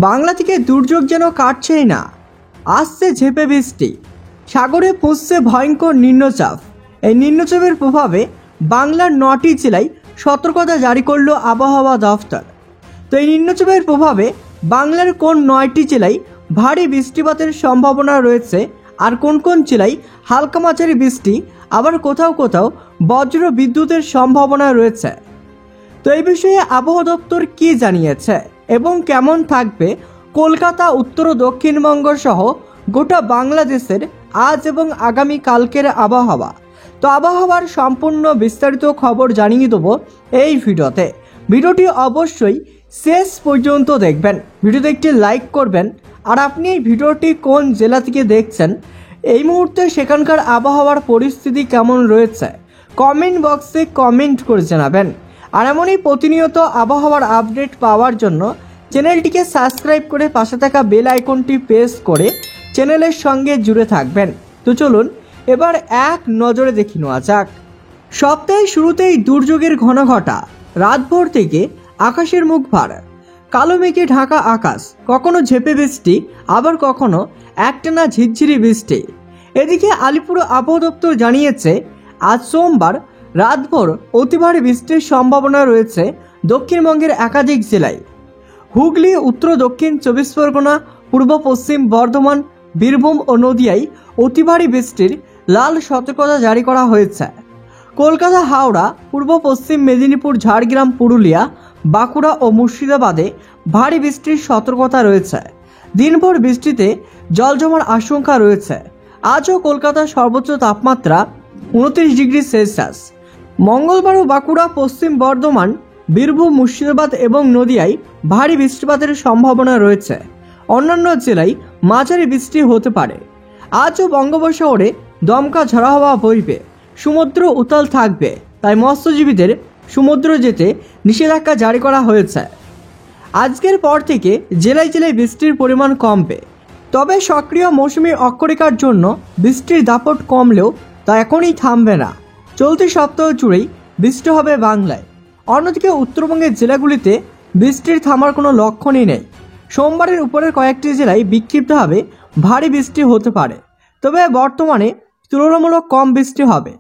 বাংলা থেকে দুর্যোগ যেন কাটছেই না, আসছে ঝেঁপে বৃষ্টি, সাগরে পৌঁছছে ভয়ঙ্কর নিম্নচাপ। এই নিম্নচাপের প্রভাবে বাংলার 9টি জেলায় সতর্কতা জারি করল আবহাওয়া দফতর। তো এই নিম্নচাপের প্রভাবে বাংলার কোন 9টি জেলায় ভারী বৃষ্টিপাতের সম্ভাবনা রয়েছে, আর কোন কোন জেলায় হালকা মাঝারি বৃষ্টি, আবার কোথাও কোথাও বজ্র বিদ্যুতের সম্ভাবনা রয়েছে। তো এই বিষয়ে আবহাওয়া দপ্তর কি জানিয়েছে এবং কেমন থাকবে কলকাতা, উত্তর ও দক্ষিণবঙ্গ সহ গোটা বাংলাদেশের আজ এবং আগামী কালকের আবহাওয়া। তো আবহাওয়ার সম্পূর্ণ বিস্তারিত খবর জানিয়ে দেবো এই ভিডিওতে। ভিডিওটি অবশ্যই শেষ পর্যন্ত দেখবেন, ভিডিওতে একটি লাইক করবেন। আর আপনি এই ভিডিওটি কোন জেলা থেকে দেখছেন, এই মুহূর্তে সেখানকার আবহাওয়ার পরিস্থিতি কেমন রয়েছে কমেন্ট বক্সে কমেন্ট করে জানাবেন। আর এমনই প্রতিনিয়ত আবহাওয়ার আপডেট পাওয়ার জন্য চ্যানেলটিকে সাবস্ক্রাইব করে পাশে থাকা বেল আইকনটি প্রেস করে চ্যানেলের সঙ্গে জুড়ে থাকবেন। তো চলুন এবার এক নজরে দেখে নেওয়া যাক। সপ্তাহের শুরুতেই দুর্যোগের ঘনঘটা, রাতভর থেকে আকাশের মুখ ভার, কালো মেঘে ঢাকা আকাশ, কখনো ঝেঁপে বৃষ্টি, আবার কখনো একটানা ঝিরঝিরি বৃষ্টি। এদিকে আলিপুর আবহাওয়া দপ্তর জানিয়েছে আজ সোমবার রাতভর অতি ভারী বৃষ্টির সম্ভাবনা রয়েছে দক্ষিণবঙ্গের একাধিক জেলায়। হুগলি, উত্তর দক্ষিণ 24 পরগনা, পূর্ব পশ্চিম বর্ধমান, বীরভূম ও নদিয়ায় অতি ভারী বৃষ্টির লাল সতর্কতা জারি করা হয়েছে। কলকাতা, হাওড়া, পূর্ব পশ্চিম মেদিনীপুর, ঝাড়গ্রাম, পুরুলিয়া, বাঁকুড়া ও মুর্শিদাবাদে ভারী বৃষ্টির সতর্কতা রয়েছে। দিনভর বৃষ্টিতে জল জমার আশঙ্কা রয়েছে। আজও কলকাতার সর্বোচ্চ তাপমাত্রা 29 ডিগ্রি সেলসিয়াস। মঙ্গলবারও বাঁকুড়া, পশ্চিম বর্ধমান, বীরভূম, মুর্শিদাবাদ এবং নদিয়ায় ভারী বৃষ্টিপাতের সম্ভাবনা রয়েছে। অন্যান্য জেলায় মাঝারি বৃষ্টি হতে পারে। আজও বঙ্গোপসাগরে দমকা ঝড়ো হাওয়া বইবে, সমুদ্র উত্তাল থাকবে, তাই মৎস্যজীবীদের সমুদ্র যেতে নিষেধাজ্ঞা জারি করা হয়েছে। আজকের পর থেকে জেলায় জেলায় বৃষ্টির পরিমাণ কমবে, তবে সক্রিয় মৌসুমী অক্ষরেখার জন্য বৃষ্টির দাপট কমলেও তা এখনই থামবে না। চলতি সপ্তাহ জুড়েই বৃষ্টি হবে বাংলায়। অন্যদিকে উত্তরবঙ্গের জেলাগুলিতে বৃষ্টির থামার কোনো লক্ষণই নেই। সোমবারের উপরের কয়েকটি জেলায় বিক্ষিপ্তভাবে ভারী বৃষ্টি হতে পারে, তবে বর্তমানে তুলনামূলক কম বৃষ্টি হবে।